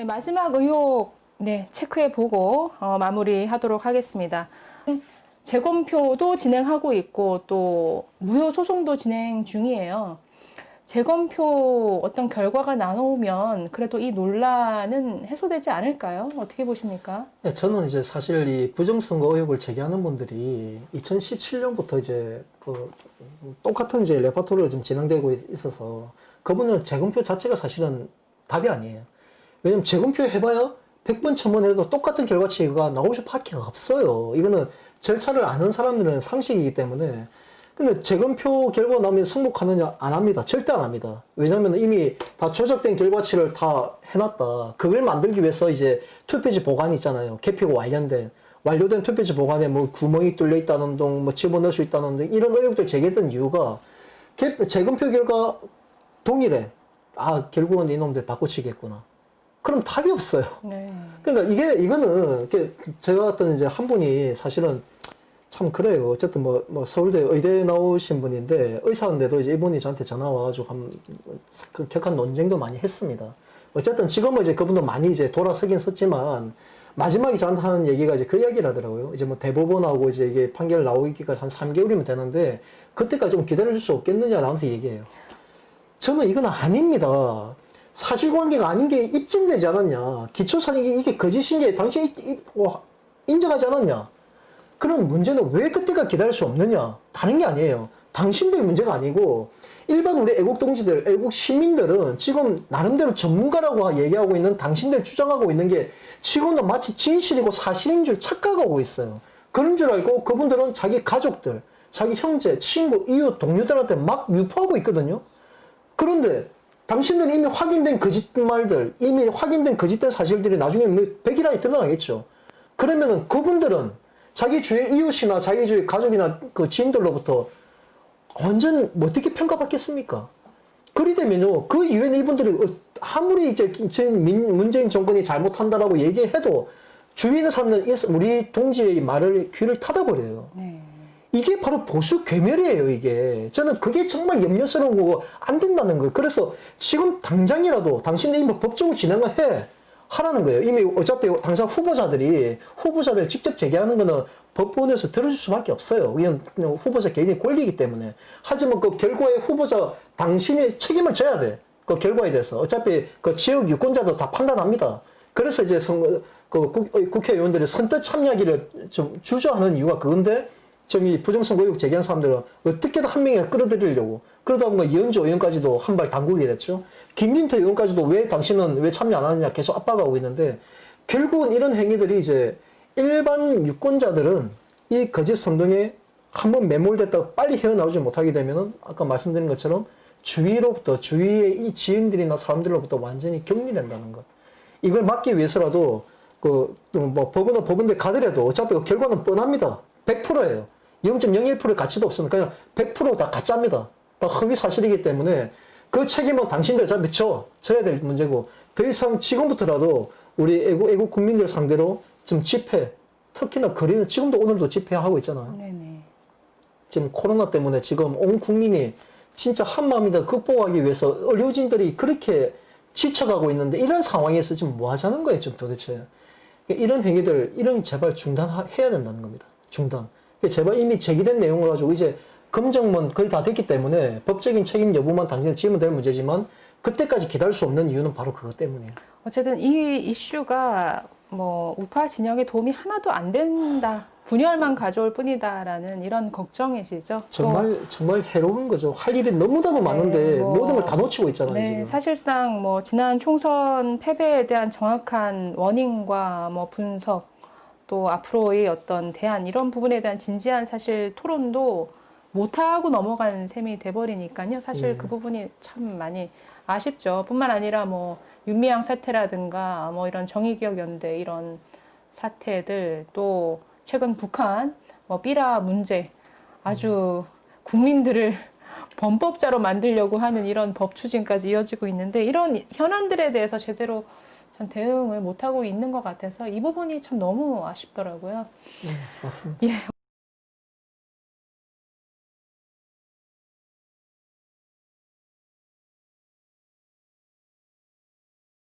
네, 마지막 의혹 체크해보고 마무리하도록 하겠습니다. 재검표도 진행하고 있고 또 무효 소송도 진행 중이에요. 재검표 어떤 결과가 나오면 그래도 이 논란은 해소되지 않을까요? 어떻게 보십니까? 네, 저는 이제 사실 이 부정선거 의혹을 제기하는 분들이 2017년부터 이제 똑같은 이제 레파토리가 지금 진행되고 있어서 그분은 재검표 자체가 사실은 답이 아니에요. 왜냐면 재검표 해봐야 100번 1000번 해도 똑같은 결과치가 나올 수밖에 없어요. 이거는 절차를 아는 사람들은 상식이기 때문에. 근데 재검표 결과 나오면 승복하느냐? 안 합니다. 절대 안 합니다. 왜냐면 이미 다 조작된 결과치를 다 해놨다. 그걸 만들기 위해서 이제 투표지 보관이 있잖아요. 개표가 완료된 투표지 보관에 뭐 구멍이 뚫려 있다는 등, 뭐 집어넣을 수 있다는 등 이런 의혹들 제기했던 이유가 재검표 결과 동일해. 아, 결국은 이놈들 바꿔치겠구나. 그럼 답이 없어요. 네. 그러니까 이거는 제가 같은 이제 한 분이 사실은 참 그래요. 어쨌든 뭐 서울대 의대 나오신 분인데 의사인데도 이제 이분이 저한테 전화 와가지고 그 격한 논쟁도 많이 했습니다. 어쨌든 지금은 이제 그분도 많이 이제 돌아서긴 섰지만 마지막에 저한테 하는 얘기가 이제 그 이야기를 하더라고요. 이제 뭐 대법원하고 이제 이게 판결 나오기까지 한 3개월이면 되는데 그때까지 좀 기다려줄 수 없겠느냐 나한테 얘기해요. 저는 이건 아닙니다. 사실관계가 아닌 게 입증되지 않았냐. 기초사실이 이게 거짓인 게 당신이 인정하지 않았냐. 그럼 문제는 왜 그때가 기다릴 수 없느냐. 다른 게 아니에요. 당신들 문제가 아니고 일반 우리 애국동지들, 애국 시민들은 지금 나름대로 전문가라고 얘기하고 있는 당신들 주장하고 있는 게 지금도 마치 진실이고 사실인 줄 착각하고 있어요. 그런 줄 알고 그분들은 자기 가족들, 자기 형제, 친구, 이웃, 동료들한테 막 유포하고 있거든요. 그런데 당신들이 이미 확인된 거짓말들, 이미 확인된 거짓된 사실들이 나중에 백일하에 드러나겠죠. 그러면은 그분들은 자기 주위의 이웃이나 자기 주위의 가족이나 그 지인들로부터 완전 어떻게 평가받겠습니까? 그리 되면요, 그 이후에는 이분들이 아무리 이제 문재인 정권이 잘못한다라고 얘기해도 주위에 있는 사람들은 우리 동지의 말을 귀를 닫아버려요. 네. 이게 바로 보수 괴멸이에요, 이게. 저는 그게 정말 염려스러운 거고, 안 된다는 거예요. 그래서 지금 당장이라도 당신들이 뭐 법적으로 진행을 하라는 거예요. 이미 어차피 당사 후보자들 직접 제기하는 거는 법원에서 들어줄 수밖에 없어요. 그냥 후보자 개인의 권리이기 때문에. 하지만 그 결과에 후보자 당신이 책임을 져야 돼. 그 결과에 대해서. 어차피 그 지역 유권자도 다 판단합니다. 그래서 이제 국회의원들이 선뜻 참여하기를 좀 주저하는 이유가 그건데, 좀 이 부정선거 의혹 제기한 사람들은 어떻게든 한 명이나 끌어들이려고. 그러다 보면 이현주 의원까지도 한 발 당구게 됐죠. 김진태 의원까지도 왜 당신은 왜 참여 안 하느냐 계속 압박하고 있는데, 결국은 이런 행위들이 이제 일반 유권자들은 이 거짓 선동에 한번 매몰됐다가 빨리 헤어나오지 못하게 되면은 아까 말씀드린 것처럼 주위의 이 지인들이나 사람들로부터 완전히 격리된다는 것. 이걸 막기 위해서라도 법원대 가더라도 어차피 그 결과는 뻔합니다. 100%예요. 0.01%의 가치도 없으면 그냥 100%다 가짜입니다. 다 허위 사실이기 때문에 그 책임은 당신들 어차피 져야 될 문제고, 더 이상 지금부터라도 우리 애국 국민들 상대로 지금 집회, 특히나 거리는 지금도 오늘도 집회하고 있잖아요. 네네. 지금 코로나 때문에 지금 온 국민이 진짜 한마음이다 극복하기 위해서 의료진들이 그렇게 지쳐가고 있는데 이런 상황에서 지금 뭐 하자는 거예요, 지금 도대체. 이런 행위들, 제발 중단해야 된다는 겁니다. 중단. 제발 이미 제기된 내용을 가지고 이제 검증은 거의 다 됐기 때문에 법적인 책임 여부만 당신이 지으면 될 문제지만 그때까지 기다릴 수 없는 이유는 바로 그것 때문이에요. 어쨌든 이 이슈가 뭐 우파 진영에 도움이 하나도 안 된다. 분열만 가져올 뿐이다라는 이런 걱정이시죠? 정말 해로운 거죠. 할 일이 너무나도 많은데 모든 걸 다 놓치고 있잖아요. 네, 지금. 사실상 뭐 지난 총선 패배에 대한 정확한 원인과 뭐 분석, 또 앞으로의 어떤 대안 이런 부분에 대한 진지한 사실 토론도 못하고 넘어간 셈이 돼버리니까요. 사실 그 부분이 참 많이 아쉽죠. 뿐만 아니라 뭐 윤미향 사태라든가 뭐 이런 정의기억연대 이런 사태들, 또 최근 북한 뭐 삐라 문제, 아주 국민들을 범법자로 만들려고 하는 이런 법 추진까지 이어지고 있는데, 이런 현안들에 대해서 제대로 참 대응을 못하고 있는 것 같아서 이 부분이 참 너무 아쉽더라고요. 맞습니다. 예.